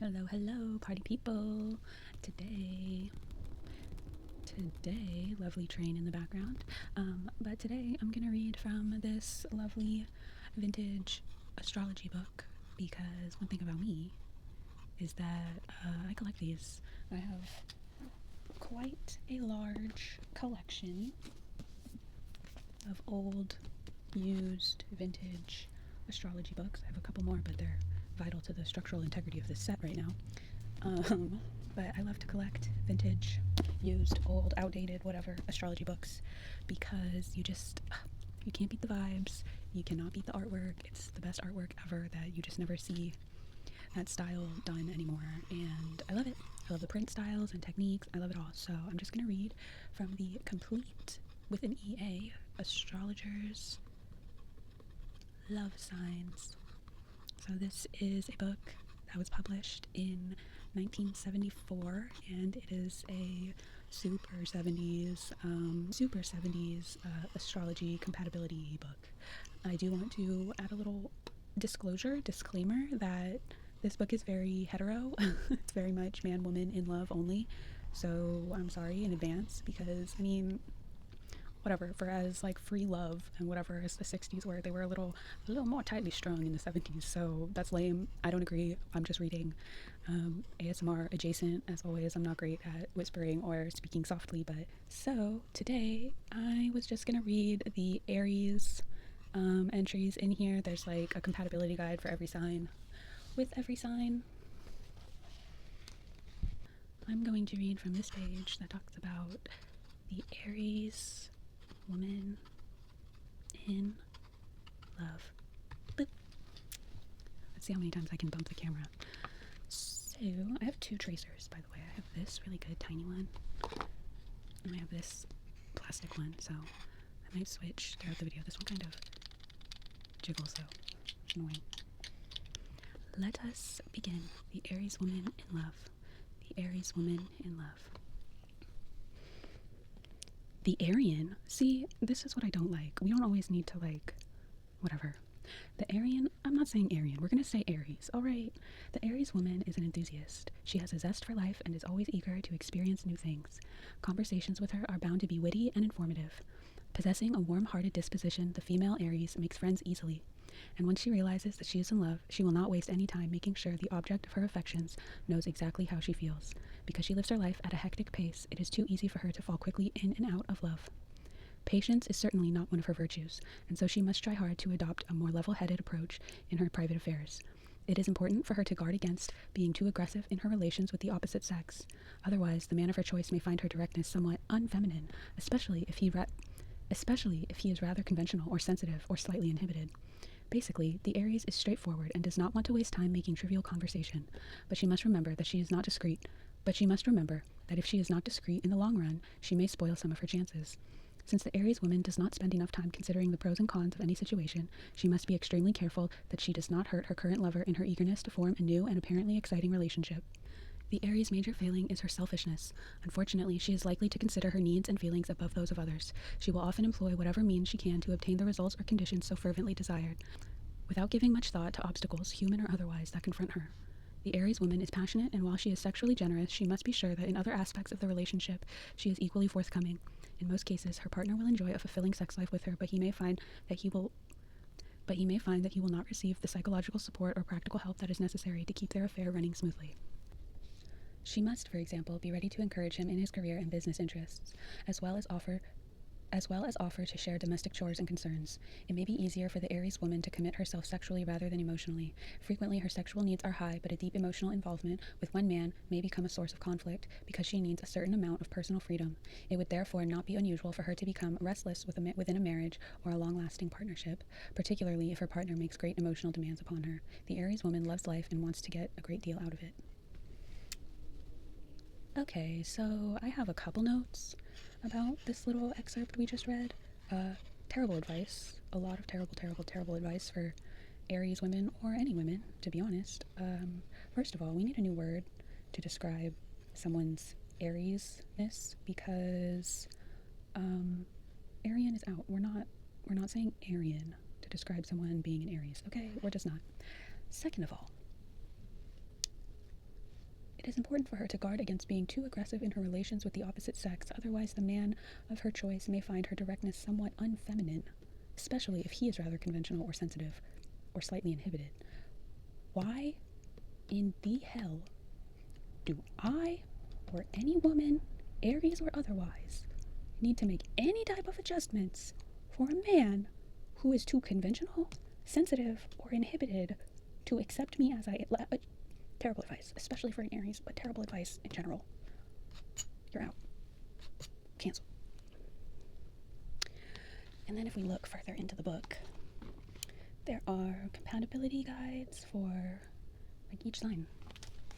Hello, hello, party people. Today, lovely train in the background. But today I'm gonna read from this lovely vintage astrology book because one thing about me is that I collect these. I have quite a large collection of old, used, vintage astrology books. I have a couple more, but they're vital to the structural integrity of this set right now. But I love to collect vintage, used, old, outdated, whatever astrology books because you can't beat the vibes. You cannot beat the artwork. It's the best artwork ever that you just never see that style done anymore. And I love it. I love the print styles and techniques. I love it all. So I'm just going to read from the complete, with an EA, Astrologers Love Signs. So this is a book that was published in 1974, and it is a super 70s astrology compatibility book. I do want to add a little disclaimer that this book is very hetero. It's very much man, woman, in love only. So I'm sorry in advance because, I mean, whatever, for as like free love and whatever as the 60s were, they were a little more tightly strung in the 70s. So that's lame. I don't agree. I'm just reading. ASMR adjacent, as always. I'm not great at whispering or speaking softly, but so today I was just gonna read the Aries entries in here. There's like a compatibility guide for every sign. With every sign, I'm going to read from this page that talks about the Aries woman in love. Boop. Let's see how many times I can bump the camera. So I have two tracers, by the way. I have this really good tiny one, and I have this plastic one, so I might switch throughout the video. This one kind of jiggles, though. It's annoying. Let us begin. The Aries woman in love. The Aries woman in love. The Aryan, see, this is what I don't like. We don't always need to, like, whatever. The Aryan, I'm not saying Aryan, we're gonna say Aries, alright? The Aries woman is an enthusiast. She has a zest for life and is always eager to experience new things. Conversations with her are bound to be witty and informative. Possessing a warm-hearted disposition, the female Aries makes friends easily. And when she realizes that she is in love, she will not waste any time making sure the object of her affections knows exactly how she feels. Because she lives her life at a hectic pace, it is too easy for her to fall quickly in and out of love. Patience is certainly not one of her virtues, and so she must try hard to adopt a more level-headed approach in her private affairs. It is important for her to guard against being too aggressive in her relations with the opposite sex. Otherwise, the man of her choice may find her directness somewhat unfeminine, especially if he is rather conventional or sensitive or slightly inhibited. Basically, the Aries is straightforward and does not want to waste time making trivial conversation, but she must remember that she is not discreet. But she must remember that if she is not discreet in the long run, she may spoil some of her chances. Since the Aries woman does not spend enough time considering the pros and cons of any situation, she must be extremely careful that she does not hurt her current lover in her eagerness to form a new and apparently exciting relationship. The Aries' major failing is her selfishness. Unfortunately, she is likely to consider her needs and feelings above those of others. She will often employ whatever means she can to obtain the results or conditions so fervently desired, without giving much thought to obstacles, human or otherwise, that confront her. The Aries woman is passionate, and while she is sexually generous, she must be sure that in other aspects of the relationship, she is equally forthcoming. In most cases, her partner will enjoy a fulfilling sex life with her, but he may find that he will not receive the psychological support or practical help that is necessary to keep their affair running smoothly. She must, for example, be ready to encourage him in his career and business interests, as well as offer to share domestic chores and concerns. It may be easier for the Aries woman to commit herself sexually rather than emotionally. Frequently, her sexual needs are high, but a deep emotional involvement with one man may become a source of conflict because she needs a certain amount of personal freedom. It would therefore not be unusual for her to become restless within a marriage or a long-lasting partnership, particularly if her partner makes great emotional demands upon her. The Aries woman loves life and wants to get a great deal out of it. Okay, so I have a couple notes about this little excerpt we just read. Terrible advice. A lot of terrible advice for Aries women, or any women, to be honest. First of all, we need a new word to describe someone's Aries-ness because Aryan is out. We're not saying Aryan to describe someone being an Aries. Okay, we're just not. Second of all, It is important for her to guard against being too aggressive in her relations with the opposite sex, otherwise the man of her choice may find her directness somewhat unfeminine, especially if he is rather conventional or sensitive, or slightly inhibited. Why in the hell do I, or any woman, Aries or otherwise, need to make any type of adjustments for a man who is too conventional, sensitive, or inhibited to accept me as I terrible advice, especially for an Aries, but terrible advice in general. You're out. Cancel. And then if we look further into the book, there are compatibility guides for like each sign.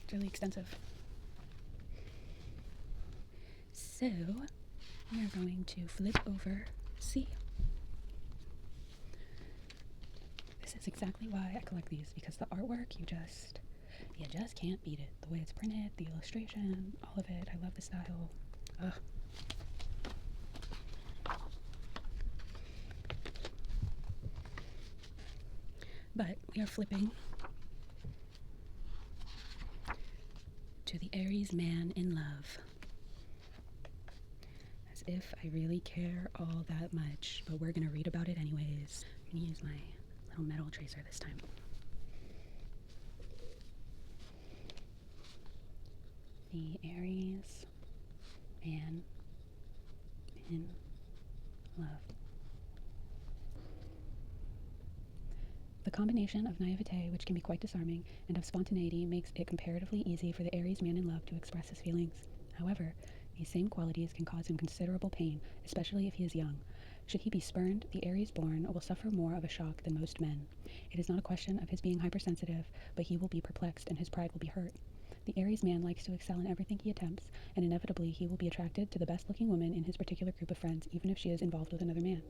It's really extensive. So we are going to flip over C. This is exactly why I collect these, because the artwork, you just can't beat it. The way it's printed, the illustration, all of it. I love the style. Ugh. But we are flipping to the Aries man in love. As if I really care all that much, but we're gonna read about it anyways. I'm gonna use my little metal tracer this time. The Aries man in love. The combination of naivete, which can be quite disarming, and of spontaneity makes it comparatively easy for the Aries man in love to express his feelings. However, these same qualities can cause him considerable pain, especially if he is young. Should he be spurned, the Aries-born will suffer more of a shock than most men. It is not a question of his being hypersensitive, but he will be perplexed and his pride will be hurt. The Aries man likes to excel in everything he attempts, and inevitably he will be attracted to the best-looking woman in his particular group of friends, even if she is involved with another man.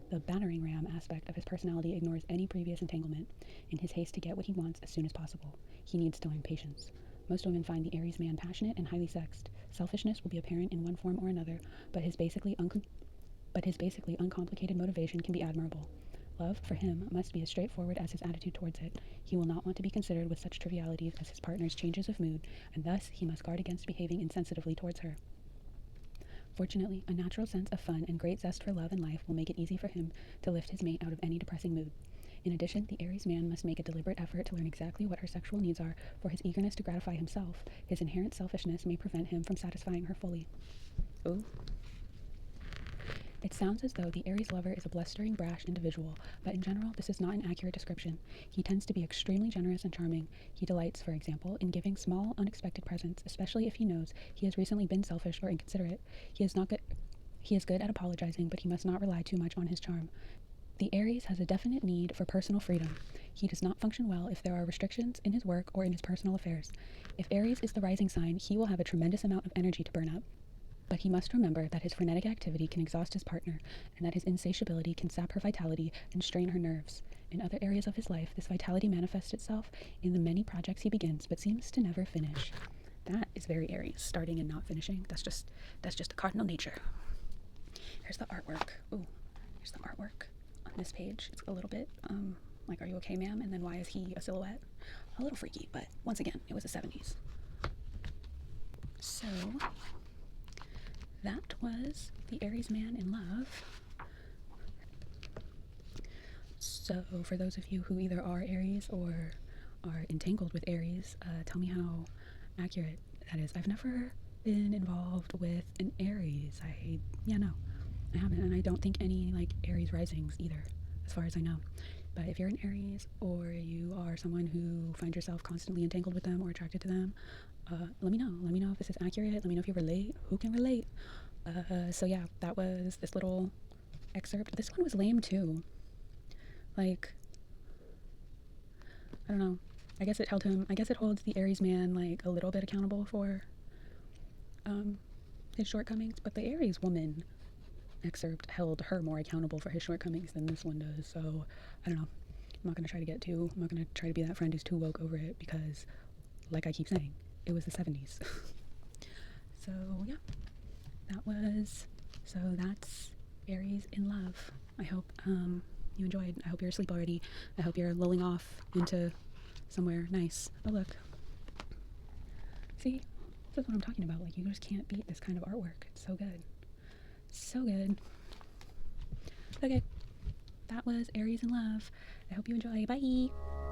The battering ram aspect of his personality ignores any previous entanglement, in his haste to get what he wants as soon as possible. He needs to learn patience. Most women find the Aries man passionate and highly sexed. Selfishness will be apparent in one form or another, but his basically uncomplicated motivation can be admirable. Love, for him, must be as straightforward as his attitude towards it. He will not want to be considered with such trivialities as his partner's changes of mood, and thus he must guard against behaving insensitively towards her. Fortunately, a natural sense of fun and great zest for love and life will make it easy for him to lift his mate out of any depressing mood. In addition, the Aries man must make a deliberate effort to learn exactly what her sexual needs are, for his eagerness to gratify himself. His inherent selfishness may prevent him from satisfying her fully. Ooh. It sounds as though the Aries lover is a blustering, brash individual, but in general, this is not an accurate description. He tends to be extremely generous and charming. He delights, for example, in giving small, unexpected presents, especially if he knows he has recently been selfish or inconsiderate. He is good at apologizing, but he must not rely too much on his charm. The Aries has a definite need for personal freedom. He does not function well if there are restrictions in his work or in his personal affairs. If Aries is the rising sign, he will have a tremendous amount of energy to burn up. But he must remember that his frenetic activity can exhaust his partner, and that his insatiability can sap her vitality and strain her nerves. In other areas of his life, this vitality manifests itself in the many projects he begins, but seems to never finish. That is very Aries, starting and not finishing. That's just a cardinal nature. Here's the artwork. Ooh, here's the artwork on this page. It's a little bit, like, are you okay, ma'am? And then why is he a silhouette? A little freaky, but once again, it was the 70s. So that was the Aries man in love. So for those of you who either are Aries or are entangled with Aries, tell me how accurate that is. I've never been involved with an Aries. I haven't, and I don't think any like Aries risings either, as far as I know. But if you're an Aries or you are someone who finds yourself constantly entangled with them or attracted to them, let me know. Let me know if this is accurate. Let me know if you relate. Who can relate? So yeah, that was this little excerpt. This one was lame too. Like, I don't know. I guess it holds the Aries man like a little bit accountable for his shortcomings, but the Aries woman excerpt held her more accountable for his shortcomings than this one does. So I don't know. I'm not gonna try to be that friend who's too woke over it, because like I keep saying, it was the 70s. So yeah, that's Aries in love. I hope you enjoyed. I hope you're asleep already. I hope you're lulling off into somewhere nice. Oh look, See, this is what I'm talking about. Like, you just can't beat this kind of artwork. It's so good. So good. Okay, that was Aries in Love. I hope you enjoy. Bye.